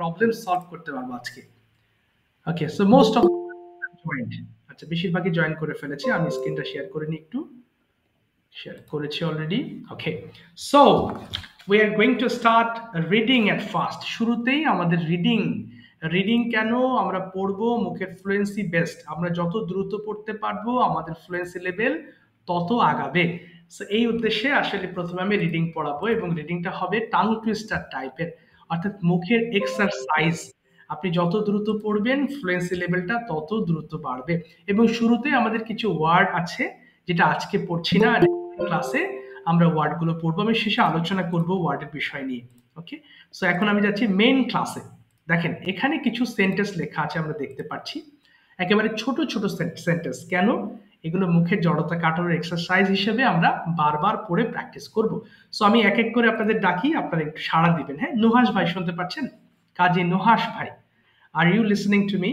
Problem solve করতে পারবো আজকে। ওকে, সো মোস্ট অফ জয়েন্ট, আচ্ছা বেশিরভাগই জয়েন করে ফেলেছি। আমি স্ক্রিনটা শেয়ার করে নিই একটু। শেয়ার করেছি already. Okay, so we are going to start reading at first. শুরুতেই আমাদের রিডিং কেন আমরা পড়বো? মুখের ফ্লুয়েন্সি বেস্ট, আমরা যত দ্রুত পড়তে পারবো আমাদের ফ্লুয়েন্সি লেভেল তত আগাবে। সো এই উদ্দেশ্যে আসলে প্রথমে আমি রিডিং পড়াবো, এবং রিডিংটা হবে টাং টুইস্টার টাইপের, অর্থাৎ মুখের এক্সারসাইজ। আপনি যত দ্রুত পড়বেন ফ্লুয়েন্সি লেভেলটা তত দ্রুত বাড়বে। এবং শুরুতে আমাদের কিছু ওয়ার্ড আছে যেটা আজকে পড়ছি না, ক্লাসে আমরা ওয়ার্ডগুলো পড়বো। আমি শেষে আলোচনা করব ওয়ার্ডের বিষয় নিয়ে। ওকে, সো এখন আমি যাচ্ছি মেইন ক্লাসে। দেখেন এখানে কিছু সেন্টেন্স লেখা আছে, আমরা দেখতে পাচ্ছি একেবারে ছোট ছোট সেন্টেন্স। কেন? এগুলো মুখের জড়তা কাটানোর এক্সারসাইজ হিসেবে আমরা বারবার পড়ে প্র্যাকটিস করব। সো আমি এক এক করে আপনাদের ডাকি, আপনারা একটু সাড়া দিবেন। হ্যাঁ, নুহাস ভাই শুনতে পাচ্ছেন? কাজী নুহাস ভাই, are you listening to me?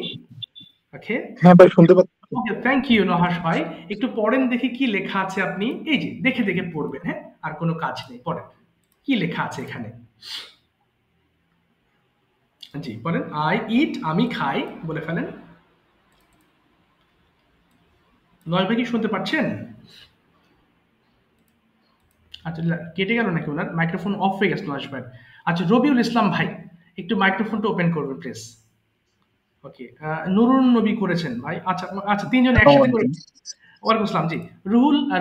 Okay, হ্যাঁ ভাই শুনতে পাচ্ছি। ওকে, থ্যাংক ইউ নুহাস ভাই। একটু পড়েন দেখি কি লেখা আছে। আপনি এই যে দেখে দেখে পড়বেন, হ্যাঁ, আর কোনো কাজ নেই। পড়েন কি লেখা আছে এখানে। জি বলেন। আই ইট, আমি খাই, বলে ফেলেন। নয় ভাই কি শুনতে পাচ্ছেন? আচ্ছা, কেটে গেল নাকি ওনার? মাইক্রোফোন অফ হয়ে গেছে নয় ভাই। আচ্ছা, রবিউল ইসলাম ভাই একটু মাইক্রোফোনটা ওপেন করবেন প্লিজ। ওকে, নুরুন নবী করেছেন ভাই। আচ্ছা আচ্ছা, তিনজন একসাথে করে। ওয়ালাইকুম আসসালাম। জি,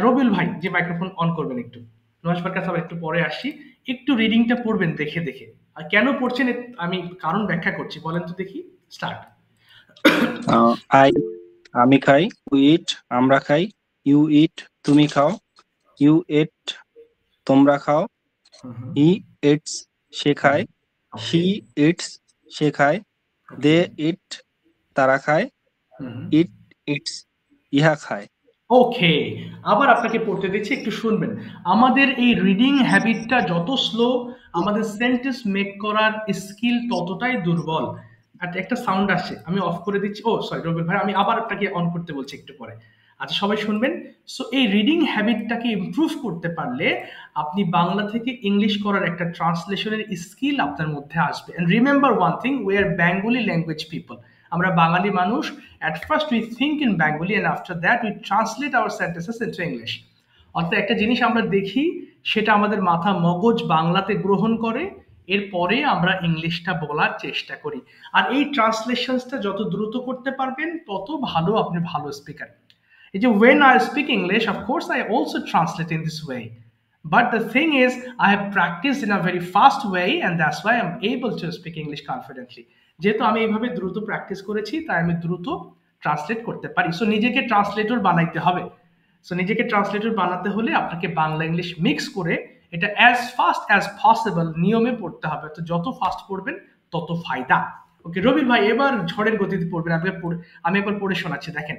রবিউল ভাই যে মাইক্রোফোন অন করবেন একটু। নওয়াজ ভাইয়ের কাছে আবার একটু পরে আসছি। একটু রিডিংটা পড়বেন দেখে দেখে। আর কেন পড়ছেন আমি কারণ ব্যাখ্যা করছি, বলেন তো দেখি। স্টার্ট। আই, আমি খাই। উই ইট, আমরা খাই। ইউ ইট, তুমি খাও। ইউ ইট, তোমরা খাও। হি ইটস, সে খায়। শি ইটস, সে খায়। দে ইট, তারা খায়। ইট ইটস, ইহা খায়। ওকে, আবার আপনাকে পড়তে দিচ্ছি, একটু শুনবেন। আমাদের এই রিডিং হ্যাবিটটা যত স্লো, আমাদের সেন্টেন্স মেক করার স্কিল ততটাই দুর্বল। আর একটা সাউন্ড আসছে, আমি অফ করে দিচ্ছি। ও সরি রবিল ভাই, আমি আবার আপনাকে অন করতে বলছি একটু পরে। আচ্ছা সবাই শুনবেন। সো এই রিডিং হ্যাবিটটাকে ইমপ্রুভ করতে পারলে আপনি বাংলা থেকে ইংলিশ করার একটা ট্রান্সলেশনের স্কিল আপনার মধ্যে আসবে। And remember one thing, we are Bengali language people. আমরা বাঙালি মানুষ। at first we think in Bengali and after that we translate our sentences into English. অর্থাৎ একটা জিনিস আমরা দেখি, সেটা আমাদের মাথা মগজ বাংলাতে গ্রহণ করে, এরপরে আমরা ইংলিশটা বলার চেষ্টা করি। আর এই ট্রান্সলেশনসটা যত দ্রুত করতে পারবেন তত ভালো, আপনি ভালো স্পিকার। এই যে when I speak English, of course I also translate in this way, but the thing is I have practiced in a very fast way and that's why I'm able to speak English confidently. যেহেতু আমি এইভাবে দ্রুত practice করেছি, তাই আমি দ্রুত translate করতে পারি। সো নিজেকে ট্রান্সলেটর বানাইতে হবে। সো নিজেকে ট্রান্সলেটর বানাতে হলে আপনাকে বাংলা ইংলিশ মিক্স করে এটা অ্যাজ ফাস্ট অ্যাজ পসিবল নিয়মে পড়তে হবে। তো যত ফাস্ট পড়বেন তত ফায়দা। ওকে রবির ভাই, এবার ঝড়ের গতিতে পড়বেন। আমি একবার পড়ে শোনাচ্ছি, দেখেন।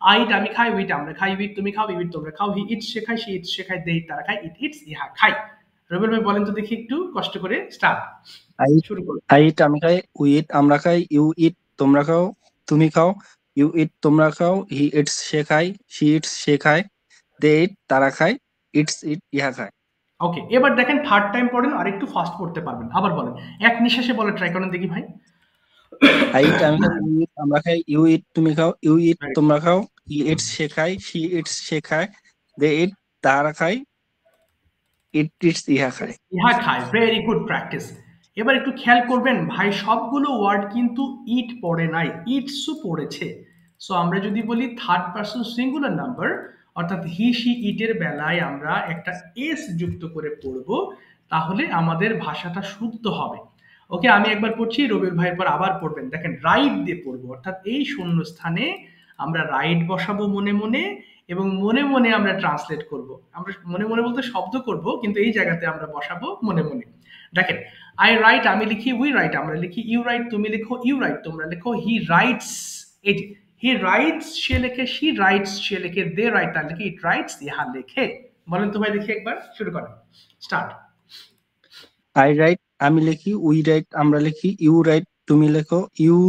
আই ইট, আমি খাই। উইট, আমরা খাই। উইট, তুমি খাও। ইট, তোমরা খাও। হি ইটস, সে খায়। সি ইটস, সে খায়। দে ইট, তারা খায়। ইট ইটস, ইহা খায়। রবির ভাই বলেন তো দেখি একটু কষ্ট করে। স্টার্ট, শুরু করুন। আই ইট, আমি খাই। উই ইট, আমরা খাই। ইউ ইট, তোমরা খাও। তুমি খাও। ইউ ইট, তোমরা খাও। হি ইটস, সে খায়। শি ইটস, সে খায়। দে ইট, তারা খায়। ইটস ইট, ইহা খায়। ওকে, এবার দেখেন থার্ড টাইম পড়েন, আর একটু ফাস্ট পড়তে পারবেন। আবার বলেন, এক নিঃশ্বাসে বলে ট্রাই করেন দেখি ভাই। আই ইট, আমি খাই। ইউ ইট, আমরা খাই। ইউ ইট, তুমি খাও। ইউ ইট, তোমরা খাও। হি ইটস, সে খায়। শি ইটস, সে খায়। দে ইট, তারা খায়। ইট ইটস, ইহা খায়। ইহা খায়, ভেরি গুড প্র্যাকটিস। এবার একটু খেয়াল করবেন ভাই, সবগুলো ওয়ার্ড কিন্তু ইট পড়ে নাই, ইটসও পড়েছে। সো আমরা যদি বলি থার্ড পারসন সিঙ্গুলার নাম্বার, অর্থাৎ হি সি ইটের বেলায় আমরা একটা এস যুক্ত করে পড়বো, তাহলে আমাদের ভাষাটা শুদ্ধ হবে। ওকে, আমি একবার পড়ছি, রবির ভাইয়ের পর আবার পড়বেন। দেখেন রাইট দিয়ে পড়বো, অর্থাৎ এই শূন্য স্থানে আমরা রাইট বসাবো মনে মনে, এবং মনে মনে আমরা ট্রান্সলেট করব। আমরা মনে মনে বলতে শব্দ করব, কিন্তু এই জায়গাতে আমরা বসাবো মনে মনে। দেখেন, আই রাইট, আমি লিখি। উই রাইট, আমরা লিখি। ইউ রাইট, তুমি লিখো। ইউ রাইট, তোমরা লিখো। হি রাইটস, এই যে হি রাইটস, সে লেখে। শি রাইটস, সে লেখে। দে রাইট, তার লিখে। ইট রাইটস, ইহা লেখে। বলেন তো ভাই দেখি একবার, শুরু করেন। স্টার্ট। আই রাইট, আমি লিখি। উই রাইট, আমরা লিখি। ইউ রাইট, তুমি লেখো। ইউ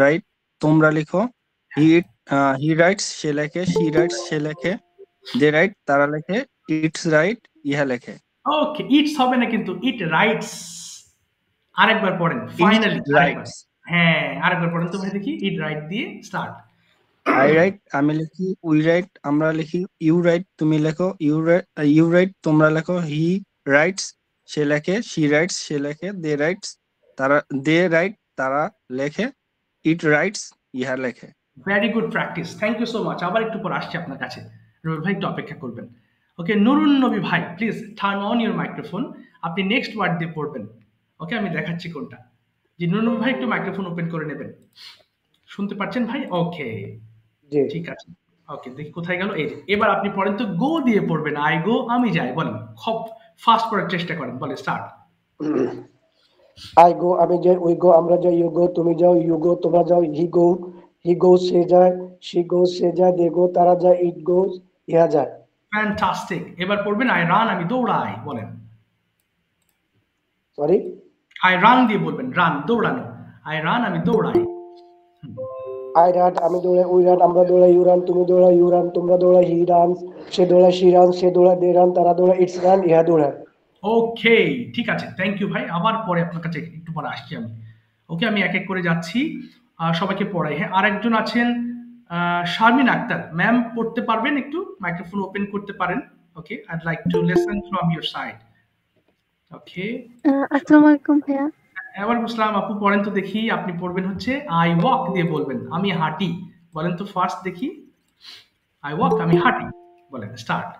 রাইট, তোমরা লিখো। হি রাইটস, সে লেখে। শি রাইটস, সে লেখে। দে রাইট, তারা লেখে। ইটস রাইট, ইহা লেখে। ওকে, ইটস হবে না কিন্তু, ইট রাইটস। আরেকবার পড়েন It ফাইনালি, আরেকবার। writes. হ্যাঁ, আরেকবার পড়েন তো ভাই দেখি। ইট রাইট দিয়ে স্টার্ট। I write, আমি লিখি, we write, আমরা লিখি, you write, তুমি লেখো, you write, তোমরা লেখো, he writes, সে লেখে, she writes, সে লেখে, they writes, they write, তারা লেখে, it writes, ইহা লেখে। Very good practice, thank you so much. আবার একটু পর আসছি আপনার কাছে, রুবেল ভাই একটু অপেক্ষা করবেন। ওকে, নুরুন নবী ভাই please turn on your microphone. আপনি নেক্সট ওয়ার্ড দিয়ে পড়বেন। ওকে, আমি দেখাচ্ছি কোনটা। জি নুরুন নবী ভাই একটু মাইক্রোফোন ওপেন করে নেবেন। শুনতে পাচ্ছেন ভাই? ওকে, জি ঠিক আছে। ওকে, দেখি কোথায় গেল। এই যে, এবার আপনি পড়েন তো, গো দিয়ে পড়বেন। আই গো, আমি যাই, বলেন। খুব ফাস্ট পড়ার চেষ্টা করেন, বলে স্টার্ট। আই গো আমি যাই, উই গো আমরা যাই, ইউ গো তুমি যাও, ইউ গো তোমরা যাও, হি গো সে যায়, শি গো সে যায়, দে গো তারা যায়, ইট গোজ ইহা যায়। ফ্যান্টাস্টিক। এবার পড়বেন আই রান, আমি দৌড়াই, বলেন। সরি, আই রান দিয়ে বলবেন, রান দৌড়ানো। আই রান, আমি দৌড়াই। আই রান আমি দৌড়াই, উই রান আমরা দৌড়াই, ইউ রান তুমি দৌড়াই, ইউ রান তোমরা দৌড়াই, হি রান সে দৌড়ায়, শি রান সে দৌড়ায়, দে রান তারা দৌড়ায়, ইটস রান ইহা দৌড়ায়। ওকে, ঠিক আছে, থ্যাংক ইউ ভাই। আবার পরে আপনার কাছে একটু পরে আসছি আমি। ওকে, আমি এক এক করে যাচ্ছি, সবাইকে পড়াই। হ্যাঁ, আরেকজন আছেন শারমিন আক্তার ম্যাম, পড়তে পারবেন? একটু মাইক্রোফোন ওপেন করতে পারেন? Okay, I'd like to listen from your side. Okay, আসসালামু আলাইকুম ভাইয়া। ওয়ালাইকুম আসসালাম। আপু পড়েন তো দেখি। আপনি পড়বেন হচ্ছে আই ওয়াক দিয়ে বলবেন, আমি হাঁটি। বলেন তো ফার্স্ট দেখি। আই ওয়াক, আমি হাঁটি, বলেন স্টার্ট।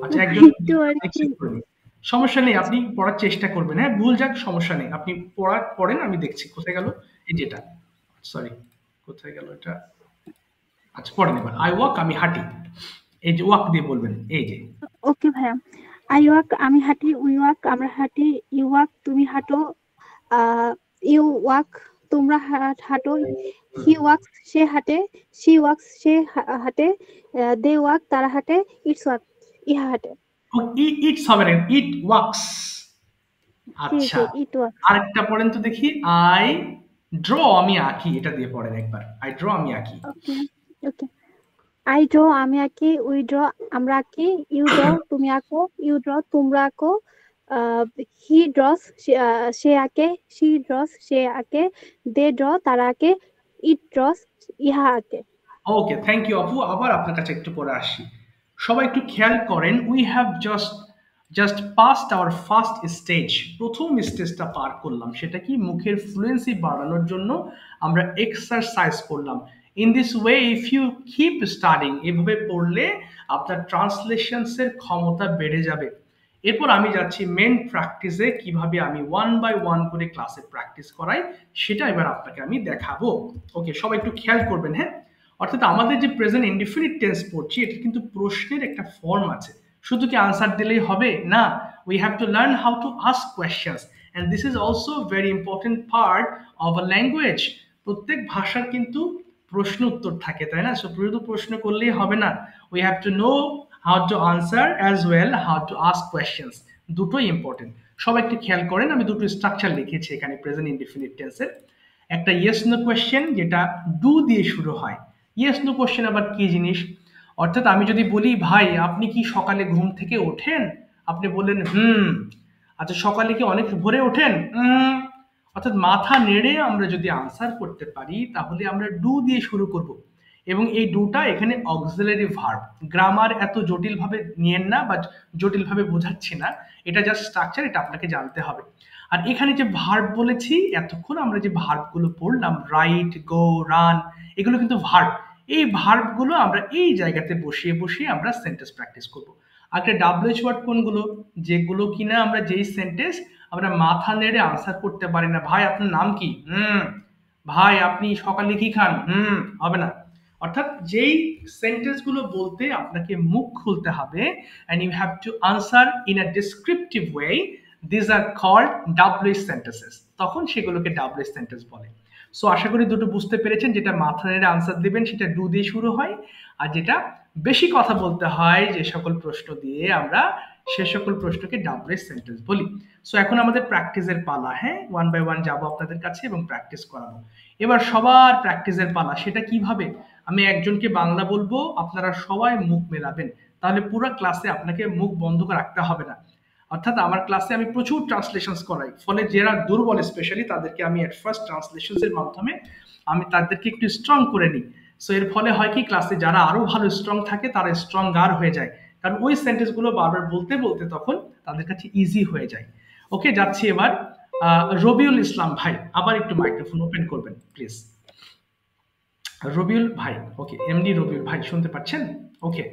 আচ্ছা, একজন একটু আর কি accept করে নিন। সমস্যা নেই, আপনি পড়ার চেষ্টা করবেন। হ্যাঁ, ভুল যাক সমস্যা নেই, আপনি পড়েন, আমি দেখছি কোথায় গেল। এই যেটা, সরি, কোথায় গেল এটা। আচ্ছা, পড়েন এবার। আই ওয়াক, আমি হাঁটি। এই যে ওয়াক দিয়ে বলবেন, এই যে। ওকে ভাইয়া। আই ওয়াক আমি হাঁটি, উই ওয়াক আমরা হাঁটি, ইউ ওয়াক তুমি হাঁটো, ইউ ওয়াক তোমরা হাঁটো, হি ওয়াক্স সে হাঁটে, শি ওয়াক্স সে হাঁটে, দে ওয়াক তারা হাঁটে, ইটস ওয়াক ইহা হাঁটে। ইটস হবে না, ইট ওয়াক্স। জি আচ্ছা, জি, ইট ওয়াক। আরেকটা পড়েন তো দেখি। আই ড্র, আমি আঁকি, এটা দিয়ে পড়েন একবার। আই ড্র, আমি আঁকি। ওকে ওকে। আই ড্র আমি আঁকি, উই ড্র আমরা আঁকি, ইউ ড্র তুমি আঁকো, ইউ ড্র তোমরা আঁকো, হি ড্রস সে আঁকে, শি ড্রস সে আঁকে, দে ড্র তারা আঁকে, ইট ড্রস ইহা আঁকে। ওকে, থ্যাংক ইউ আপু। আবার আপনার কাছে একটু পরে আসি। সবাই একটু খেয়াল করেন, we have just past our first stage. প্রথম স্টেজটা পার করলাম, সেটা কি? মুখের ফ্লুয়েন্সি বাড়ানোর জন্য আমরা এক্সারসাইজ করলাম। In this way if you keep studying, এভাবে পড়লে আপনার ট্রান্সলেশনসের ক্ষমতা বেড়ে যাবে। এরপর আমি যাচ্ছি মেন প্র্যাকটিসে, কিভাবে আমি ওয়ান বাই ওয়ান করে ক্লাসে প্র্যাকটিস করাই, সেটা এবার আপনাকে আমি দেখাবো। ওকে, সবাই একটু খেয়াল করবেন। হ্যাঁ, অর্থাৎ আমাদের যে প্রেজেন্ট ইনডিফিনিট টেন্স পড়ছি, এটা কিন্তু প্রশ্নের একটা ফর্ম আছে। শুধু কি আনসার দিলেই হবে না, we have to learn how to ask questions, and this is also very important part of a language. প্রত্যেক ভাষার কিন্তু প্রশ্ন উত্তর থাকে, তাই না? সো শুধু প্রশ্ন করলেই হবে না, we have to know how to answer as well how to ask questions. দুটোই ইম্পর্টেন্ট। সবাই একটু খেয়াল করেন, আমি দুটো স্ট্রাকচার লিখেছি এখানে প্রেজেন্ট ইনডিফিনিট টেন্সের। একটা ইয়েস নো কোয়েশ্চেন, যেটা ডু দিয়ে শুরু হয়। ইয়েস নো কোয়েশ্চেন আবার কি জিনিস? অর্থাৎ আমি যদি বলি, ভাই আপনি কি সকালে ঘুম থেকে ওঠেন? আপনি বললেন হুম। আচ্ছা, সকালে কি অনেক ভোরে ওঠেন? অর্থাৎ মাথা নেড়ে আমরা যদি আনসার করতে পারি, তাহলে আমরা ডু দিয়ে শুরু করব। এবং এই ডুটা এখানে অক্সিলারি ভার্ব। গ্রামার এত জটিলভাবে নিয়েন না, বা জটিলভাবে বোঝাচ্ছি না, এটা জাস্ট স্ট্রাকচার, এটা আপনাকে জানতে হবে। আর এখানে যে ভার্ব বলেছি, এতক্ষণ আমরা যে ভার্বগুলো পড়লাম, রাইট, গো, রান, এগুলো কিন্তু ভার্ব। এই ভার্বগুলো আমরা এই জায়গাতে বসিয়ে বসিয়ে আমরা সেন্টেন্স প্র্যাকটিস করব। আর একটা ডাব্লিউএইচ ওয়ার্ড কোনগুলো? যেগুলো কিনা আমরা যেই সেন্টেন্স আমরা মাথা নেড়ে আনসার করতে পারি না। ভাই আপনার নাম কি? ভাই আপনি সকালে কি খান? হবে না। অর্থাৎ যেই সেন্টেন্স গুলো বলতে আপনাকে মুখ খুলতে হবে, and you have to answer in a descriptive way, these are called WH sentences। তখন সেগুলোকে WH সেন্টেন্স বলে। সো আশা করি দুটো বুঝতে পেরেছেন। যেটা মাথা নেড়ে আনসার দিবেন সেটা ডু দিয়ে শুরু হয়, আর যেটা বেশি কথা বলতে হয় যে সকল প্রশ্ন দিয়ে, আমরা সে সকল প্রশ্নকে WH সেন্টেন্স বলি। সো এখন আমাদের প্র্যাকটিসের পালা। হ্যাঁ, ওয়ান বাই ওয়ান যাবো আপনাদের কাছে এবং প্র্যাকটিস করাবো। এবার সবার প্র্যাকটিসের পালা। সেটা কিভাবে? আমি একজনকে বাংলা বলবো, আপনারা সবাই মুখ মেলাবেন, তাহলে পুরো ক্লাসে আপনাকে মুখ বন্ধ করে রাখতে হবে না। অর্থাৎ আমার ক্লাসে আমি প্রচুর ট্রান্সলেশনস করাই, ফলে যারা দুর্বল স্পেশালি তাদেরকে আমি এট ফার্স্ট ট্রান্সলেশনস এর মাধ্যমে আমি তাদেরকে একটু স্ট্রং করে নিই। সো এর ফলে হয় কি, ক্লাসে যারা আরো ভালো স্ট্রং থাকে তারা স্ট্রঙ্গার হয়ে যায়, কারণ ওই সেন্টেন্স গুলো বারবার বলতে বলতে তখন তাদের কাছে ইজি হয়ে যায়। ওকে, যাচ্ছি এবার রবিউল ইসলাম ভাই, আবার একটু মাইক্রোফোন ওপেন করবেন প্লিজ। রবিউল ভাই, ওকে, এমডি রবিউল ভাই শুনতে পাচ্ছেন? ওকে,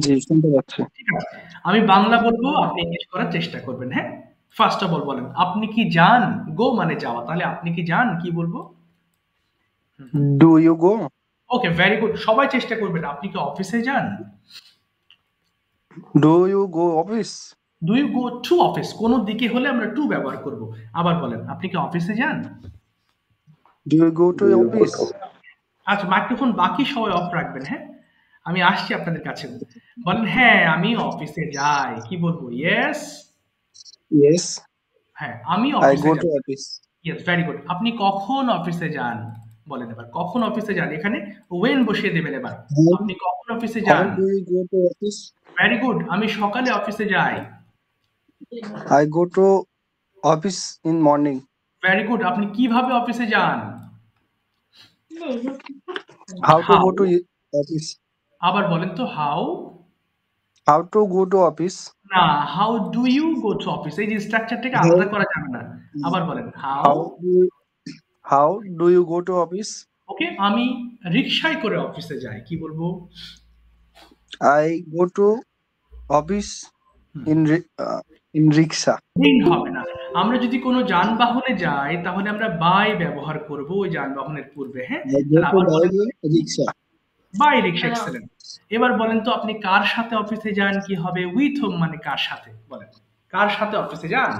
জি শুনতে পাচ্ছি। ঠিক আছে, আমি বাংলা বলবো, আপনি ইংলিশ করার চেষ্টা করবেন। হ্যাঁ, ফার্স্ট অফ অল বলেন, আপনি কি যান? গো মানে যাওয়া, তাহলে আপনি কি যান কি বলবো? Do you go? Okay, very good, সবাই চেষ্টা করবেন। আপনি কি অফিসে যান? Do you go office? Do you go to office? কোন দিকে হলে আমরা টু ব্যবহার করব। আবার বলেন, আপনি কি অফিসে যান? Do you go to office? আচ্ছা, মাইক্রোফোন বাকি সবাই অফ রাখবেন। হ্যাঁ, আমি আসছি আপনাদের কাছে। বলেন, হ্যাঁ আমি অফিসে যাই, কি বলবো? ইয়েস। ইয়েস হ্যাঁ, আমি আই অফিসে গো টু যাই। অফিস। Yes, very good. আপনি কখন অফিসে যান? বলেন এবার, কখন অফিসে যান? এখানে ওয়েন বসিয়ে দেবেন এবার। আপনি কখন অফিসে হাউ যান? Do you go to office? Very good, আমি সকালে অফিসে যাই। I go to office in morning. Very good, আপনি কিভাবে অফিসে যান? How to how. Go to office? আবার বলেন তো, how. How to go to office? না, how do you go to office, এই যে স্ট্রাকচারটাকে হাউ আলাদা করা যাবে না। আবার বলেন, how. How do you go to office? Okay, আমি রিকশায় করে অফিসে যাই, কি বলবো? I go to office in rickshaw. দিন হবে না, আমরা যদি কোনো যানবাহনে যাই তাহলে আমরা বাই ব্যবহার করব ওই যানবাহনের পূর্বে। হ্যাঁ, আই গো তাহলে টু আবার বাই বলেন, রিক্সা। By rickshaw, excellent. এবার বলেন তো, আপনি কার সাথে অফিসে যান কি হবে? উইথ হোম, মানে কার সাথে? বলেন, কার সাথে অফিসে যান?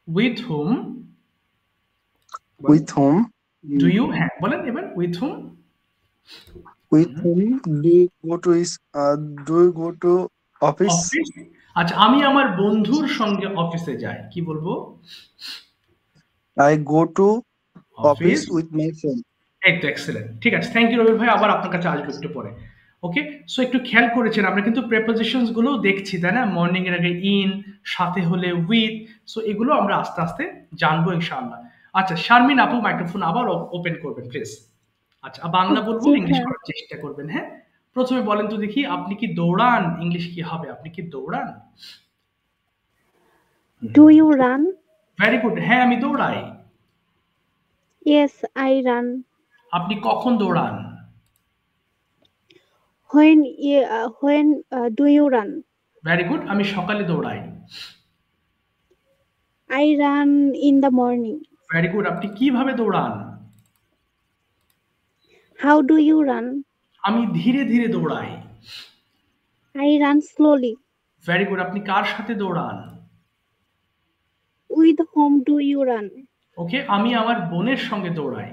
With whom. With whom? Do you, হ্যাঁ বলেন এবার, with whom. With whom do you go to do you go to office? Office. আচ্ছা, আমি আমার বন্ধুর সঙ্গে অফিসে যাই, কি বলবো? I go to office office. With my friend. এই তো, এক্সেলেন্ট, ঠিক আছে, থ্যাংক ইউ রবিল ভাই, আবার আপনার কাছে আসবো একটু পরে। ওকে, সো একটু খেয়াল করেছেন, আমরা কিন্তু প্রেপোজিশনস গুলো দেখছি, তাই না? মর্নিং এর আগে ইন, সাথে হলে উইথ। সো এগুলো আমরা আস্তে আস্তে জানবো ইনশাআল্লাহ। আচ্ছা, শারমিন আপু, মাইক্রোফোন আবার ওপেন করবেন প্লিজ। আচ্ছা, বাংলা বলবো, জি ইংলিশ স্যার। করার চেষ্টা করবেন। হ্যাঁ, প্রথমে বলেন তো দেখি, আপনি কি দৌড়ান? ইংলিশ কি হবে? আপনি কি দৌড়ান? Do you run? Very good, হ্যাঁ আমি দৌড়াই। Yes I run. আপনি কখন দৌড়ান? When do you run? Very good, আমি সকালে দৌড়াই। I run in the morning. Very good, আপনি কিভাবে দৌড়ান? How do you run? আমি ধীরে ধীরে দৌড়াই। I run slowly. Very good, আপনি কার সাথে দৌড়ান? With whom do you run? Okay, আমি আমার বোনের সঙ্গে দৌড়াই।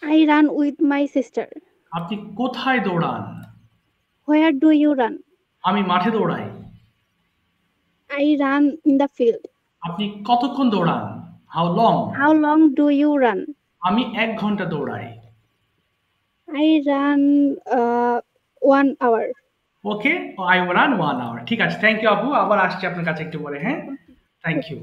I run with my sister. আপনি কোথায় দৌড়ান? Where do you run? আমি মাঠে দৌড়াই। I run in the field. আপনি কতক্ষণ দৌড়ান? How long? How long do you run? আমি 1 ঘন্টা দৌড়াই। I run 1 hour. Okay, I run 1 hour. ঠিক আছে, থ্যাংক ইউ আপু, আবার আসছি আপনার কাছে একটু পরে। হ্যাঁ, থ্যাংক ইউ।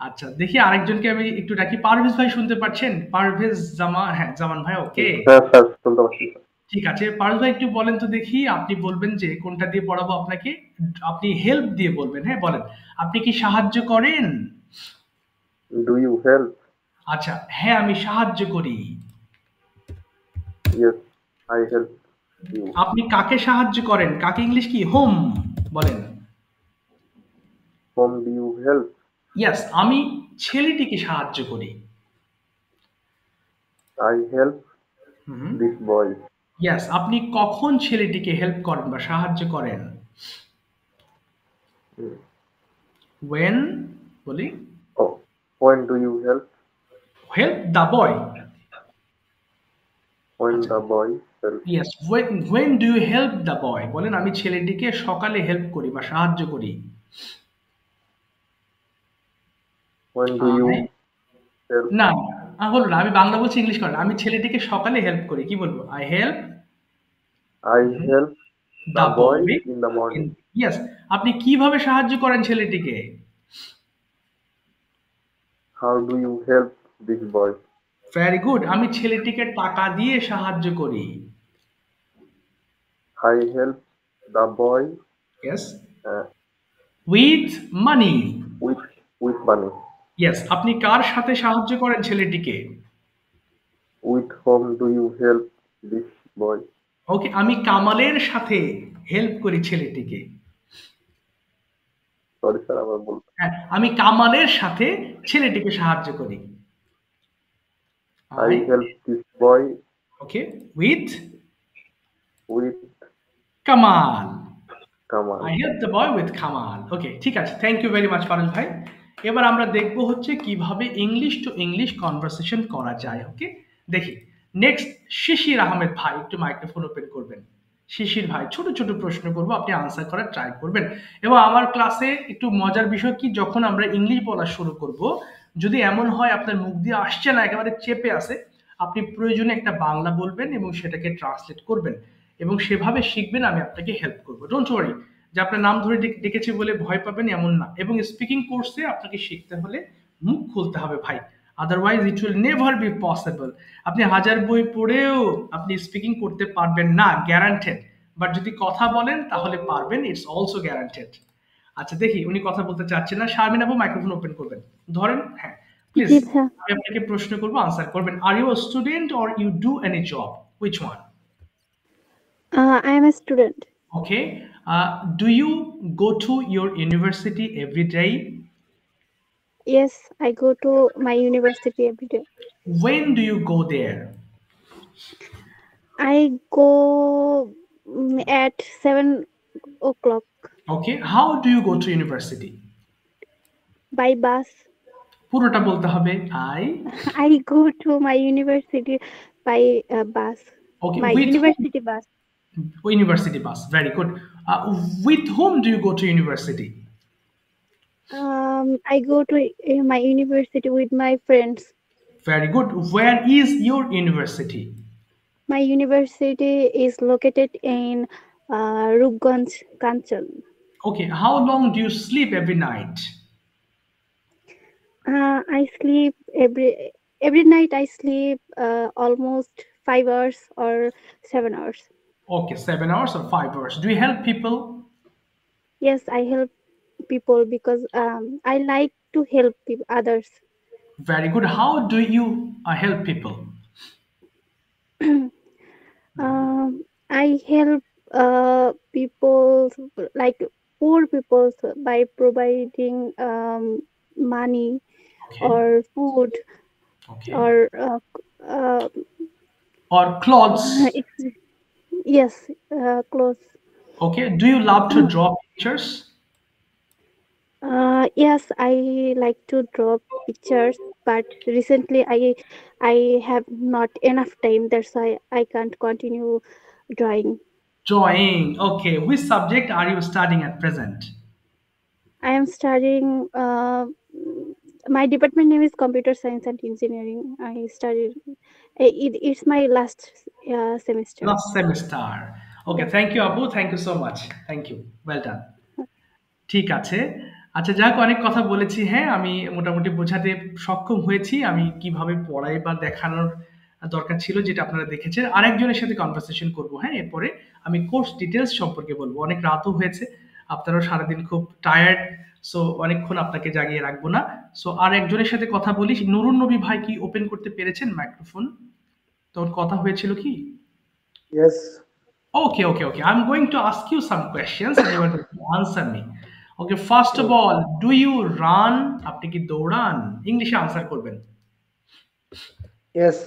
আচ্ছা, দেখি আরেকজনকে আমি একটু ডাকি। পারভেজ ভাই শুনতে পাচ্ছেন? পারভেজ জামান, হ্যাঁ জামান ভাই, ওকে স্যার শুনতে পাচ্ছি। ঠিক আছে। পারভেজ ভাই একটু বলেন তো দেখি, আপনি বলবেন যে কোনটা দিয়ে পড়াবো আপনাকে, আপনি হেল্প দিয়ে বলবেন। হ্যাঁ বলেন, আপনি কি সাহায্য করেন? Do you help? আচ্ছা, হ্যাঁ আমি সাহায্য করি। Yes I help you. আপনি কাকে সাহায্য করেন? কাকে ইংলিশ কি? হোম বলেন। Whom do you help? Yes, আমি ছেলেটিকে সাহায্য করি। I help this boy. Yes, আপনি কখন ছেলেটিকে হেল্প করেন বা সাহায্য করেন? when বলি, When do you help? help the boy. When the boy help? Yes, when do you help the boy? বলেন, আমি ছেলেটিকে সকালে হেল্প করি বা সাহায্য করি। When do you help? না, বলুন না, আমি বাংলা বলছি, ইংলিশ করেন। আমি ছেলেটিকে সকালে হেল্প করি, কি বলবো? I help I help the The boy boy in the morning. Yes. আপনি কিভাবে সাহায্য করেন ছেলেটিকে? How do you help this boy? Very good. আমি ছেলেটিকে টাকা দিয়ে সাহায্য করি। I help the boy yes, uh, with money. with money. Yes. আপনি কার সাথে সাহায্য করেন ছেলেটিকে? With whom do you help this boy? ওকে, আমি কামালের সাথে হেল্প করি ছেলেটিকে। Sorry sir, আবার বলুন। হ্যাঁ, আমি কামালের সাথে ছেলেটিকে সাহায্য করি। I help this boy okay, with with Kamal. Kamal. I help the boy with Kamal. Okay, ঠিক আছে, thank you very much Faruj ভাই। এবার আমরা দেখব হচ্ছে কিভাবে ইংলিশ টু ইংলিশ কনভারসেশন করা যায়। ওকে, দেখি নেক্সট শিশির আহমেদ ভাই, একটু মাইক্রোফোন ওপেন করবেন। শিশির ভাই, ছোট ছোট প্রশ্ন করবো, আপনি আনসার করার ট্রাই করবেন। এবং আমার ক্লাসে একটু মজার বিষয় কি, যখন আমরা ইংলিশ বলা শুরু করব, যদি এমন হয় আপনার মুখ দিয়ে আসছে না, একেবারে চেপে আসে, আপনি প্রয়োজনে একটা বাংলা বলবেন এবং সেটাকে ট্রান্সলেট করবেন এবং সেভাবে শিখবেন। আমি আপনাকে হেল্প করবো। ডোন্ট ওয়ারি যে আপনার নাম ধরে ডেকেছি বলে ভয় পাবেন এমন না। এবং স্পিকিং কোর্সে আপনাকে শিখতে হলে মুখ খুলতে হবে ভাই, otherwise it will never be possible. আপনি হাজার বই পড়েও আপনি স্পিকিং করতে পারবেন না, গ্যারান্টেড। বাট যদি কথা বলেন তাহলে পারবেন, ইটস অলসো গ্যারান্টেড। আচ্ছা, দেখি উনি কথা বলতে চাচ্ছেন না। শারমিন আপু, মাইক্রোফোন ওপেন করবেন, ধরেন। হ্যাঁ প্লিজ, জি স্যার। আমি আপনাকে প্রশ্ন করবো, আনসার করবেন। Are you a student or you do any job? Which one? I am a student. Okay. Do you go to your university every day? Yes, I go to my university every day. When do you go there? I go at 7 o'clock Okay. How do you go to university? by bus. পুরোটা বলতে হবে। I go to my university by bus. Okay. My With university bus. university bus. Very good. With whom do you go to university? I go to my university with my friends. Very good. Where is your university? My university is located in Rupganj, Kanchan. Okay. How long do you sleep every night? I sleep every night. I sleep almost 5 hours or 7 hours. Okay, 7 hours or 5 hours. Do you help people? Yes, I help people because I like to help others. Very good. How do you help people? I help people like poor people by providing money Okay. or food Okay. or Or clothes. yes, clothes. Okay. Do you love to draw pictures? Yes, I like to draw pictures, but recently I have not enough time. That's why I can't continue drawing. Drawing. Okay. Which subject are you studying at present? I am studying. My department name is Computer Science and Engineering. I studied. It's my last semester. Last semester. Okay. Thank you, Abu. Thank you so much. Thank you. Well done. ঠিক আছে। আচ্ছা, যাক, অনেক কথা বলেছি। হ্যাঁ, আমি মোটামুটি বোঝাতে সক্ষম হয়েছি আমি কিভাবে পড়াই বা দেখানোর দরকার ছিল, যেটা আপনারা দেখেছেন। আরেকজনের সাথে কনভারসেশন করব। হ্যাঁ, এরপরে আমি কোর্স ডিটেলস সম্পর্কে বলবো। অনেক রাতও হয়েছে, আপনারাও সারাদিন খুব টায়ার্ড, সো অনেকক্ষণ আপনাকে জাগিয়ে রাখবো না। সো আর একজনের সাথে কথা বলি। নুরুন নবী ভাই, কি ওপেন করতে পেরেছেন মাইক্রোফোন? তোর কথা হয়েছিল কি? Yes. Okay. I'm going to ask you some questions and you are going to answer me. Okay, first of all, do you run? আপনি কি দৌড়ান? ইংলিশে আনসার করবেন। Yes,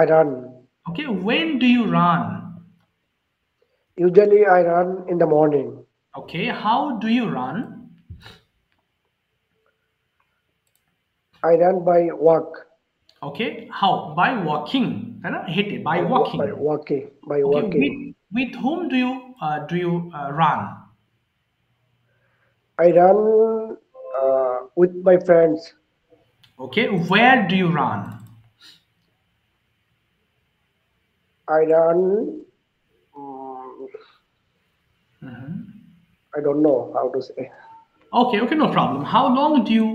I run. Okay, when do you run? Usually I run in the morning. Okay, how do you run? I run by walk. Okay, how? By walking, তাই না? হেঁটে, by walking. By walking. By Okay, walking. with whom do you run? I run with my friends. Okay, where do you run? I run I don't know how to say. Okay, okay, no problem. How long do you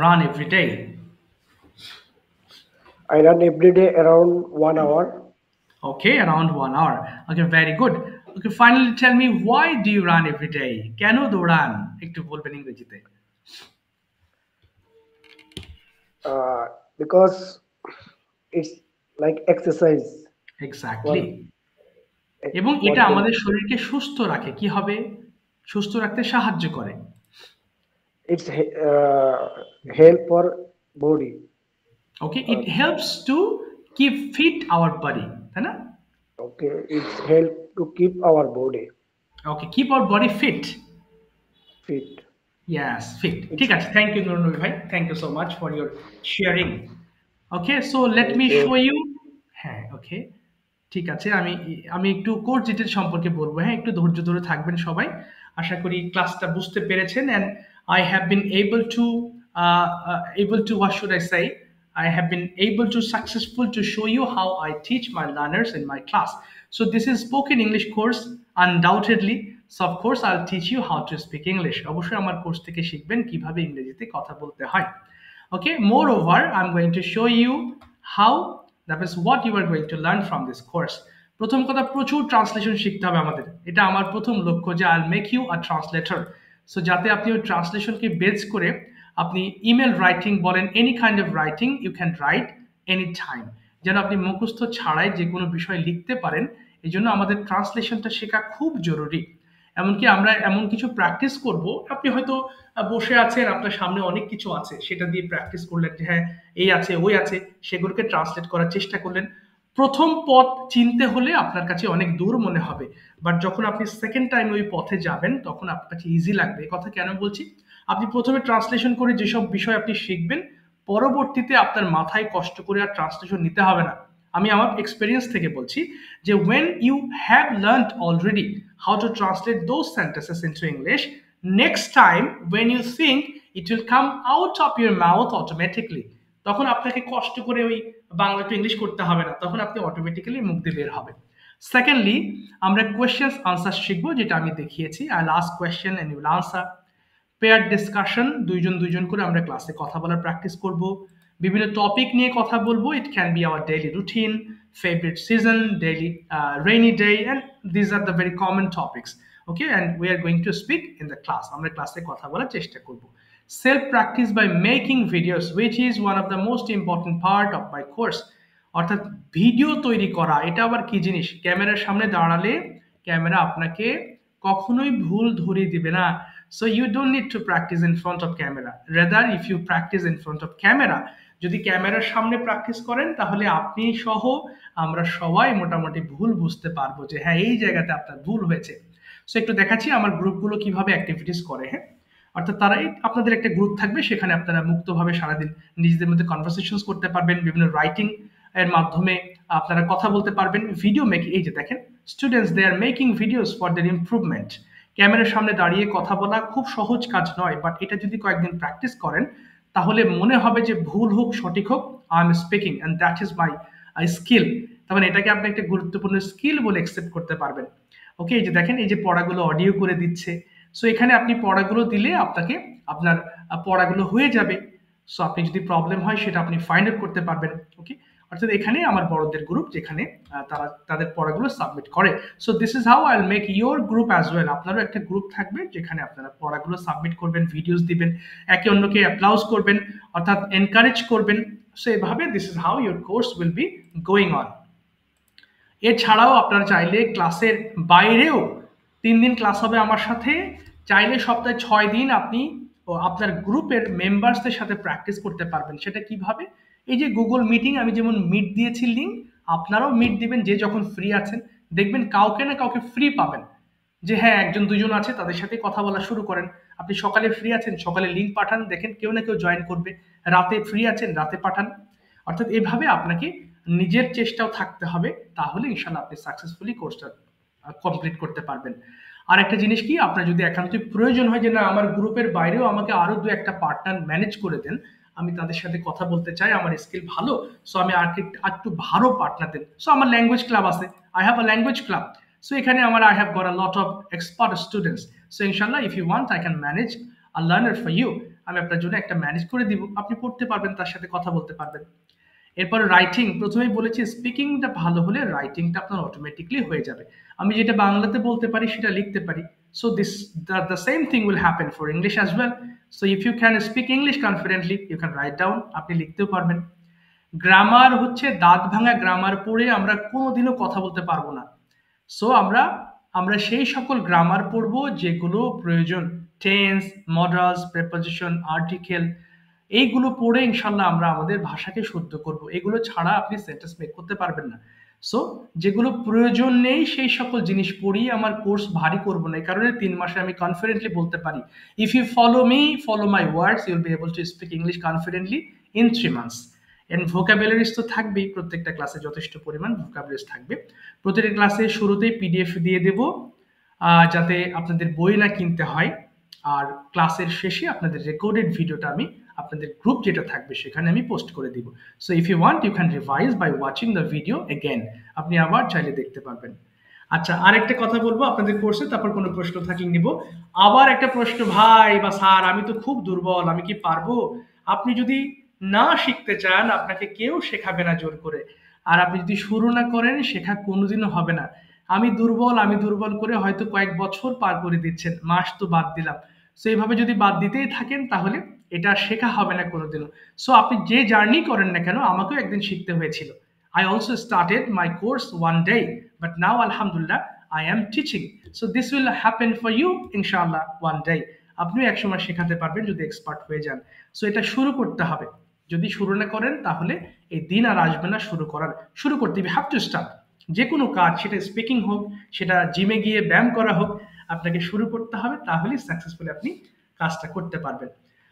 run every day? I run every day around 1 hour. Okay, around 1 hour. Okay, very good. Okay, finally tell me, why do you run every day? কেন দৌড়ান একটু বলবেন ইংরেজিতে। Because it's like exercise for exactly. এবং for এটা the আমাদের শরীরকে সুস্থ রাখে, কি হবে, সুস্থ রাখতে সাহায্য করে। it's help for body. Okay, it helps to keep fit our body, তাই না? Okay, it's help to keep our body okay, keep our body fit. fit. Yes, fit. It's ঠিক আছে, থ্যাংক ইউ নুরুল ভাই, thank you so much for your sharing. Okay, so let thank me you. Show you. হ্যাঁ, okay, ঠিক আছে, আমি আমি একটু course detail সম্পর্কে বলবো। হ্যাঁ, একটু ধৈর্য ধরে থাকবেন সবাই। আশা করি ক্লাসটা বুঝতে পেরেছেন। And I have been able to what should I say, I have been able to successful to show you how I teach my learners in my class. So this is spoken English course undoubtedly. So of course I'll teach you how to speak English. অবশ্যই আমার course থেকে শিখবেন কিভাবে ইংরেজিতে কথা বলতে হয়। Okay, moreover, I'm going to show you how, that is what you are going to learn from this course. প্রথম কথা, প্রচুর ট্রান্সলেশন শিখতে হবে আমাদের। এটা আমার প্রথম লক্ষ্য যে I'll make you a translator. So যাতে আপনি ওই ট্রান্সলেশনকে বেস করে আপনি ইমেল রাইটিং বলেন, any kind of writing you can write any time, যেন আপনি মুখস্থ ছাড়াই যে কোনো বিষয় লিখতে পারেন। এই জন্য আমাদের ট্রান্সলেশনটা শেখা খুব জরুরি। এমনকি আমরা এমন কিছু প্র্যাকটিস করব, আপনি হয়তো বসে আছেন, আপনার সামনে অনেক কিছু আছে, সেটা দিয়ে প্র্যাকটিস করলেন যে হ্যাঁ এই আছে ওই আছে, সেগুলোকে ট্রান্সলেট করার চেষ্টা করলেন। প্রথম পথ চিনতে হলে আপনার কাছে অনেক দূর মনে হবে, বাট যখন আপনি সেকেন্ড টাইম ওই পথে যাবেন তখন আপনার কাছে ইজি লাগবে। এই কথা কেন বলছি, আপনি প্রথমে ট্রান্সলেশন করে যেসব বিষয় আপনি শিখবেন, পরবর্তীতে আপনার মাথায় কষ্ট করে আর ট্রান্সলেশন নিতে হবে না। আমি আমার এক্সপেরিয়েন্স থেকে বলছি যে when you have learned already how to translate those sentences into English, next time when you think, it will come out of your mouth automatically. তখন আপনাকে কষ্ট করে ওই বাংলা টু ইংলিশ করতে হবে না, তখন আপনি অটোমেটিক্যালি মুখ দিয়ে বের হবে। সেকেন্ডলি, আমরা কোয়েশ্চেন্স আনসার শিখবো, যেটা আমি দেখিয়েছি। I last question and you will answer. Pair discussion, দুইজন দুইজন করে আমরা ক্লাসে কথা বলার প্র্যাকটিস করব। বিভিন্ন টপিক নিয়ে কথা বলবো। It can be our daily routine, favourite season, daily rainy day, and this are the very common topics. Okay, and we are going to speak in the class. আমরা ক্লাসে কথা বলার চেষ্টা করব। Self practice by making videos, which is one of the most important part of my course. অর্থাৎ video তৈরি করা, এটা আবার কি জিনিস? ক্যামেরার সামনে দাঁড়ালে ক্যামেরা আপনাকে কখনোই ভুল ধরিয়ে দিবে না। So you don't need to practice in front of camera. Rather, if you practice in front of camera, যদি ক্যামেরার সামনে প্র্যাকটিস করেন তাহলে আপনি সহ আমরা সবাই মোটামুটি ভুল বুঝতে পারবো যে হ্যাঁ এই জায়গাতে আপনার ভুল হয়েছে। সো একটু দেখাচ্ছি আমার গ্রুপগুলো কিভাবে অ্যাক্টিভিটিস করে। হ্যাঁ, অর্থাৎ তারাই আপনাদের একটা গ্রুপ থাকবে, সেখানে আপনারা মুক্তভাবে সারাদিন নিজেদের মধ্যে কনভারসেশন করতে পারবেন, বিভিন্ন রাইটিং এর মাধ্যমে আপনারা কথা বলতে পারবেন। ভিডিও মেকিং, এই যে দেখেন students, they are making videos for their improvement. ক্যামেরার সামনে দাঁড়িয়ে কথা বলা খুব সহজ কাজ নয়, বাট এটা যদি কয়েকদিন প্র্যাকটিস করেন তাহলে মনে হবে যে ভুল হোক সঠিক হোক, I am speaking and that is my skill. তখন এটাকে আপনি একটা গুরুত্বপূর্ণ স্কিল বলে অ্যাকসেপ্ট করতে পারবেন। ওকে, এই যে দেখেন এই যে পড়াগুলো অডিও করে দিচ্ছে। সো এখানে আপনি পড়াগুলো দিলে আপনাকে আপনার পড়াগুলো হয়ে যাবে। সো আপনি যদি প্রবলেম হয় সেটা আপনি ফাইন্ড আউট করতে পারবেন। ওকে, অর্থাৎ এখানে আমার বড়দের গ্রুপ, যেখানে তারা তাদের পড়াগুলো সাবমিট করে। So this is how I will make your group as well. আপনারও একটা গ্রুপ থাকবে যেখানে আপনারা পড়াগুলো সাবমিট করবেন, ভিডিওস দিবেন, একে অন্যকে অ্যাপ্লাউজ করবেন, অর্থাৎ এনকারেজ করবেন। সো এভাবে this is how your course will be going on. এছাড়াও আপনারা চাইলে ক্লাসের বাইরেও 3 দিন ক্লাস হবে আমার সাথে, চাইলে সপ্তাহে 6 দিন আপনি আপনার গ্রুপের মেম্বার্সদের সাথে প্র্যাকটিস করতে পারবেন। সেটা কিভাবে? এই যে গুগল মিটিং, আমি যেমন মিট দিয়েছি লিঙ্ক, আপনারাও মিট দিবেন যে যখন ফ্রি আছেন। দেখবেন কাউকে না কাউকে ফ্রি পাবেন, যে হ্যাঁ একজন দুজন আছে, তাদের সাথে কথা বলা শুরু করেন। আপনি সকালে ফ্রি আছেন, সকালে লিঙ্ক পাঠান, দেখেন কেউ না কেউ জয়েন করবে। রাতে ফ্রি আছেন, রাতে পাঠান। অর্থাৎ এভাবে আপনাকে নিজের চেষ্টাও থাকতে হবে, তাহলে ইনশাল্লাহ আপনি সাকসেসফুলি কোর্সটা কমপ্লিট করতে পারবেন। আর একটা জিনিস কি, আপনার যদি একান্তই প্রয়োজন হয় যে না আমার গ্রুপের বাইরেও আমাকে আরো 2-1টা পার্টনার ম্যানেজ করে দেন, আমি তাদের সাথে কথা বলতে চাই, আমার স্কিল ভালো, সো আমি আর একটু ভালো পার্টনার দেন। সো আমার ল্যাঙ্গুয়েজ ক্লাব আছে, I have a language club. So এখানে আমার I have got a lot of expert students. So inshallah, if you want, I can manage a learner for you. আমি আপনার জন্য একটা ম্যানেজ করে দিব, আপনি পড়তে পারবেন, তার সাথে কথা বলতে পারবেন। এরপর রাইটিং, প্রথমেই বলেছি স্পিকিংটা ভালো হলে রাইটিংটা আপনার অটোমেটিকলি হয়ে যাবে। আমি যেটা বাংলাতে বলতে পারি সেটা লিখতে পারি। So the same thing will happen for English as well. So if you can speak English confidently, you can write down, আপনি লিখতেও পারবেন। গ্রামার হচ্ছে দাঁত ভাঙা গ্রামার পড়ে আমরা কোনোদিনও কথা বলতে পারবো না। সো আমরা সেই সকল গ্রামার পড়বো যেগুলো প্রয়োজন, টেন্স, মডালস, প্রেপোজিশন, আর্টিকেল, এইগুলো পড়ে ইনশাল্লাহ আমরা আমাদের ভাষাকে শুদ্ধ করব। এগুলো ছাড়া আপনি সেন্টেন্স মেক করতে পারবেন না। সো যেগুলো প্রয়োজন নেই সেই সকল জিনিস পড়িয়ে আমার কোর্স ভারী করবো না, এই কারণে 3 মাসে আমি কনফিডেন্টলি বলতে পারি, if you follow me, follow my words, you will be able to speak English confidently in 3 months. And vocabularies তো থাকবেই, প্রত্যেকটা ক্লাসে যথেষ্ট পরিমাণ ভোকাবুলারিজ থাকবে। প্রতিটা ক্লাসে শুরুতেই পিডিএফ দিয়ে দেব, যাতে আপনাদের বই না কিনতে হয়। আর ক্লাসের শেষে আপনাদের রেকর্ডেড ভিডিওটা আমি আপনাদের গ্রুপ যেটা থাকবে সেখানে আমি পোস্ট করে দিব। So if you want, you can revise by watching the video again, আপনি আবার চাইলে দেখতে পারবেন। আচ্ছা, আরেকটা কথা বলবো আপনাদের কোর্সে, তারপর কোনো প্রশ্ন থাকলে নিব। আবার একটা প্রশ্ন, ভাই বা স্যার আমি তো খুব দুর্বল, আমি কি পারবো? আপনি যদি না শিখতে চান, আপনাকে কেউ শেখাবে না জোর করে। আর আপনি যদি শুরু না করেন, শেখা কোনোদিনও হবে না। আমি দুর্বল করে হয়তো কয়েক বছর পার করে দিচ্ছেন, মাস তো বাদ দিলাম। সো এইভাবে যদি বাদ দিতেই থাকেন তাহলে এটা শেখা হবে না কোনোদিনও। সো আপনি যে জার্নি করেন না কেন, আমাকেও একদিন শিখতে হয়েছিল। I also started my course one day, but now alhamdulillah I am teaching. So this will happen for you inshallah one day. আপনিও একসময় শেখাতে পারবেন যদি এক্সপার্ট হয়ে যান। সো এটা শুরু করতে হবে। যদি শুরু না করেন তাহলে এই দিন আর আসবে না শুরু করতে হবে। Have to start. যে কোনো কাজ, সেটা স্পিকিং হোক, সেটা জিমে গিয়ে ব্যায়াম করা হোক, আপনাকে শুরু করতে হবে, তাহলেই সাকসেসফুলি আপনি কাজটা করতে পারবেন।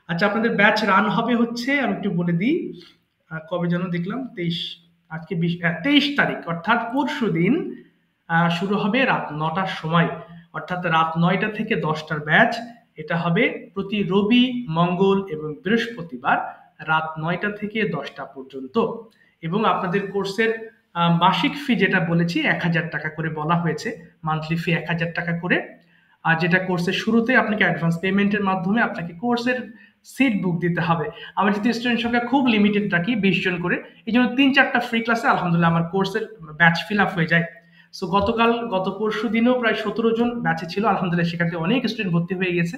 আচ্ছা, আপনাদের ব্যাচ রান হবে হচ্ছে, আমি একটু বলে দিই, কবে যেন দেখলাম, 23 তারিখ অর্থাৎ পরশু দিন শুরু হবে রাত 9টার সময়, অর্থাৎ রাত 9টা থেকে 10টার ব্যাচ। এটা হবে প্রতি রবি, মঙ্গল এবং বৃহস্পতিবার রাত 9টা থেকে 10টা পর্যন্ত। এবং আপনাদের কোর্সের মাসিক ফি যেটা বলেছি 1000 টাকা করে বলা হয়েছে, মান্থলি ফি 1000 টাকা করে। আর যেটা কোর্সের শুরুতে আপনাকে অ্যাডভান্স পেমেন্টের মাধ্যমে আপনাকে কোর্সের সিট বুক দিতে হবে। আমার যদি স্টুডেন্ট সংখ্যা খুব লিমিটেড রাখি, 20 জন করে, এই জন্য 3-4টা ফ্রি ক্লাসে আলহামদুলিল্লাহ আমার কোর্সের ব্যাচ ফিল আপ হয়ে যায়। সো গত পরশু দিনেও প্রায় 17 জন ব্যাচে ছিল, আলহামদুলিল্লাহ সেখান থেকে অনেক স্টুডেন্ট ভর্তি হয়ে গেছে।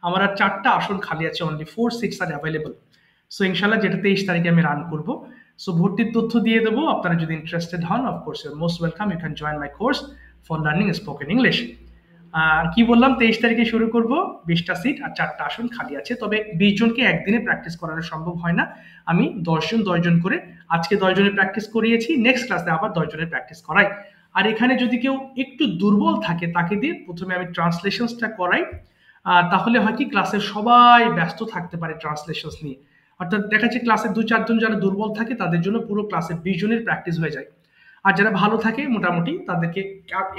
আমার আর 4টা আসন খালি আছে, only 4 seats are available. So ইনশাল্লাহ যেটা 23 তারিখে আমি রান করব। সো ভর্তির তথ্য দিয়ে দেবো, আপনারা যদি ইন্টারেস্টেড হন, of course you are most welcome, you can join my course for learning spoken English. কি বললাম, 23 তারিখে শুরু করব, 20টা সিট আর 4টা আসন খালি আছে। তবে 20 জনকে একদিনে প্র্যাকটিস করানো সম্ভব হয় না, আমি 10 জন করে, আজকে 10 জনের প্র্যাকটিস করিয়েছি, নেক্সট ক্লাসে আবার 10 জনের প্র্যাকটিস করাই। আর এখানে যদি কেউ একটু দুর্বল থাকে, তাকে দিয়ে প্রথমে আমি ট্রান্সলেশনসটা করাই, তাহলে হয় কি, ক্লাসের সবাই ব্যস্ত থাকতে পারে ট্রান্সলেশনস নিয়ে। অর্থাৎ দেখা যাচ্ছে ক্লাসে 2-4 জন যারা দুর্বল থাকে তাদের জন্য পুরো ক্লাসে 20 জনের প্র্যাকটিস হয়ে যায়। আর যারা ভালো থাকে মোটামুটি, তাদেরকে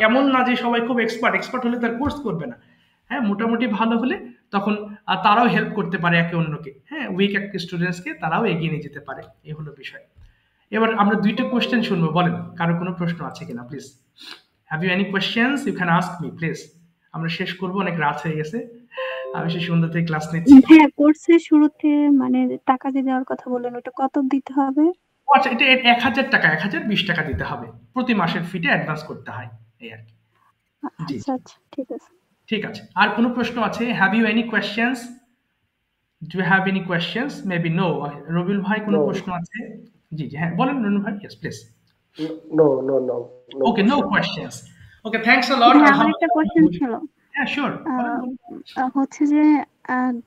এমন না যে সবাই খুব এক্সপার্ট হলে তার কোর্স করবে না, হ্যাঁ, মোটামুটি ভালো হলে তখন তারাও হেল্প করতে পারে একে অন্যকে, হ্যাঁ, উইক একটা স্টুডেন্টসকে তারাও এগিয়ে নিয়ে যেতে পারে, এই হলো বিষয়। এবার আমরা 2টা কোয়েশ্চেন শুনবো, বলেন কারো কোনো প্রশ্ন আছে কিনা please. Have you any questions, you can ask me please. আমরা শেষ করবো, অনেক রাত হয়ে গেছে, আমি সেই সন্ধ্যা থেকে ক্লাস নিচ্ছি। হ্যাঁ, কোর্সের শুরুতে মানে টাকা দিয়ে দেওয়ার কথা বললেন, ওটা কত দিতে হবে? আচ্ছা, এটা 1000 টাকা, 1020 টাকা দিতে হবে, প্রতি মাসের ফিটা অ্যাডভান্স করতে হয়, এই আর কি। জি, আচ্ছা, ঠিক আছে। ঠিক আছে। আর কোনো প্রশ্ন আছে? Have you any questions? Do you have any questions? Maybe no. Rabiul ভাই কোনো No, প্রশ্ন আছে? জি, হ্যাঁ বলেন রবিউল ভাই। Yes please. no, okay, no question. Questions. Okay, thanks a lot. হ্যাঁ, আমার একটা কোয়েশ্চেন ছিল। হ্যাঁ, শিওর। হচ্ছে যে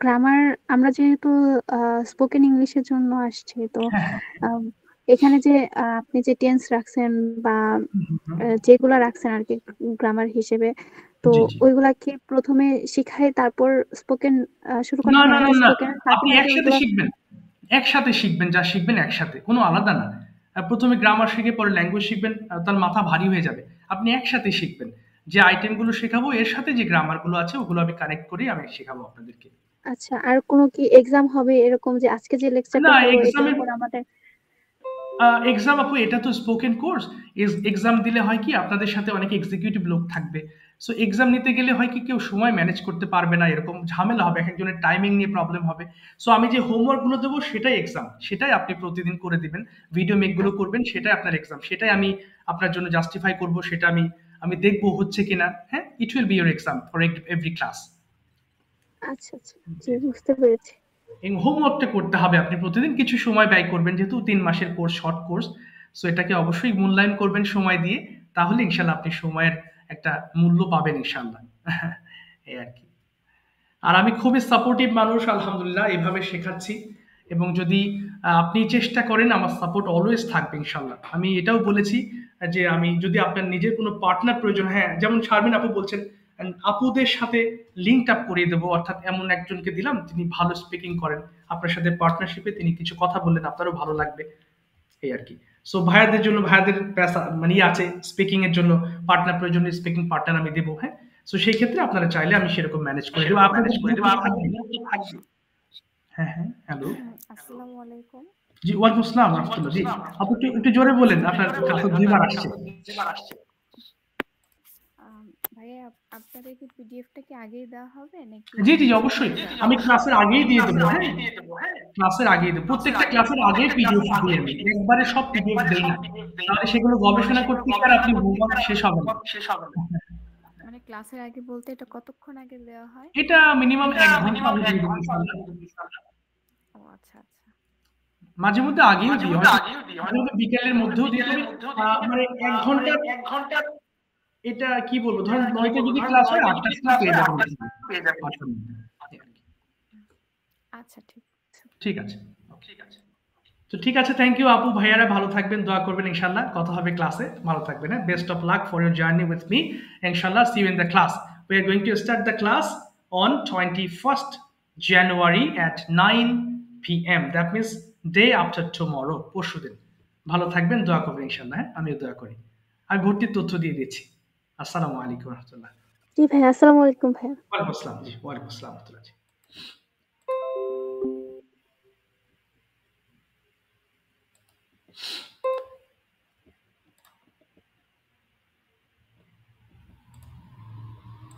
গ্রামার, আমরা যেহেতু স্পোকেন ইংলিশের জন্য আসছি, তো এখানে যে আপনি যে টেন্স রাখছেন বা যেগুলা রাখছেন আর কি গ্রামার হিসেবে, তো ওইগুলা কি প্রথমে শিখাই তারপর স্পোকেন শুরু করা? না, আপনি একসাথে শিখবেন, যা শিখবেন একসাথে, কোনো আলাদা না। প্রথমে গ্রামার শিখে পরে ল্যাঙ্গুয়েজ শিখবেন, তার মাথা ভারী হয়ে যাবে। আপনি একসাথে শিখবেন, যে আইটেমগুলো শেখাবো এর সাথে যে গ্রামারগুলো আছে ওগুলো আমি কানেক্ট করে আমি শেখাবো আপনাদেরকে। আচ্ছা, আর কোনো কি এক্সাম হবে এরকম, যে আজকে যে লেকচারটা হলো এটার উপর আমাদের? এক্সাম আপু এটা তো স্পোকেন কোর্স। এক্সাম দিলে হয় কি আপনাদের সাথে অনেক এক্সিকিউটিভ লোক থাকবে। সো এক্সাম নিতে গেলে হয় কি কেউ সময় ম্যানেজ করতে পারবে না, এরকম ঝামেলা হবে, এক একজনের টাইমিং নিয়ে প্রবলেম হবে। সো আমি যে হোমওয়ার্ক গুলো দেবো সেটাই এক্সাম, সেটাই আপনি প্রতিদিন করে দিবেন, ভিডিও মেক গুলো করবেন, সেটাই আপনার এক্সাম, সেটাই আমি আপনার জন্য জাস্টিফাই করব, সেটা আমি আমি দেখবো হচ্ছে কিনা। হ্যাঁ, it will be your exam for every class. আচ্ছা আচ্ছা, জি বুঝতে পেরেছি। এই হোমওয়ার্কটা করতে হবে, আপনি প্রতিদিন কিছু সময় ব্যয় করবেন, যেহেতু 3 মাসের কোর্স, শর্ট কোর্স। সো এটাকে অবশ্যই মূল্যায়ন করবেন সময় দিয়ে, তাহলে ইনশাল্লাহ আপনি সময়ের একটা মূল্য পাবেন ইনশাল্লাহ। এই আর কি। আর আমি খুবই সাপোর্টিভ মানুষ, আলহামদুলিল্লাহ, এভাবে শেখাচ্ছি। এবং যদি আপনি চেষ্টা করেন, আমার সাপোর্ট অলওয়েজ থাকবে ইনশাল্লাহ। আমি এটাও বলেছি যে আমি যদি আপনার নিজের কোনো পার্টনার প্রয়োজন, হ্যাঁ, যেমন শারমিন আপু বলছেন, আপুদের সাথে লিঙ্ক আপ করিয়ে দেবো, অর্থাৎ এমন একজনকে দিলাম তিনি ভালো স্পিকিং করেন, আপনার সাথে পার্টনারশিপে তিনি কিছু কথা বললেন, আপনারও ভালো লাগবে, এই আর কি। সো ভাইয়াদের জন্য, ভাইয়াদের পেশা মানে আছে স্পিকিং এর জন্য পার্টনার প্রয়োজন, স্পিকিং পার্টনার আমি দেবো। হ্যাঁ, সো সেই ক্ষেত্রে আপনারা চাইলে আমি সেরকম ম্যানেজ করে দেবো, আপনাদের থাকবে। হ্যাঁ হ্যাঁ, হ্যালো। আসসালামু আলাইকুম। জি, ওয়ালাইকুম আসসালাম রাহমাতুল্লাহ। জি আপু একটু একটু জোরে বলেন, আপনার কাছে 2 বার আসছে। ভাইয়া আপনাদের কি পিডিএফটা কি আগেই দেওয়া হবে নাকি? জি জি অবশ্যই, আমি ক্লাসের আগেই দিয়ে দেবো। হ্যাঁ, ক্লাসের আগেই দেবো, প্রত্যেকটা ক্লাসের আগে পিডিএফ দিই আমি, একবারে সব পিডিএফ দেই না, তাহলে সেগুলো গবেষণা করতে গিয়ে আর আপনি হোমওয়ার্ক শেষ হবে না। মানে ক্লাসের আগে বলতে এটা কতক্ষণ আগে দেওয়া হয়? এটা মিনিমাম 1 ঘন্টা আগে দিয়ে দেবো ইনশাআল্লাহ। ও আচ্ছা আচ্ছা। মাঝে মধ্যে আগেও দিই, হয়তো মাঝে মধ্যে বিকেলের মধ্যেও দিই, তবে মানে 1 ঘন্টা, এটা কি বলবো, ধরেন 9টায় যদি ক্লাস হয় 8টার সময় পেয়ে যাবেন। আচ্ছা ঠিক আছে। ঠিক আছে, তো ঠিক আছে, থ্যাংক ইউ আপু, ভাইয়ারা ভালো থাকবেন, দোয়া করবেন, ইনশাল্লাহ কথা হবে ক্লাসে, ভালো থাকবেন। হ্যাঁ, best of luck for your journey with me, ইনশাল্লাহ see you in the class. We are going to start the class on 21st January at 9 p.m. That means day after tomorrow, পরশুদিন। ভালো থাকবেন, দোয়া করবেন ইনশাল্লাহ। হ্যাঁ, আমিও দোয়া করি। আর ভর্তির তথ্য দিয়ে দিচ্ছি। আসসালামু আলাইকুম রহমতুল্লাহ। জি ভাইয়া, আসসালামু আলাইকুম ভাইয়া। ওয়ালাইকুম আসসালাম। জি, ওয়ালাইকুম আসসালাম রহমতুল্লাহ। জি।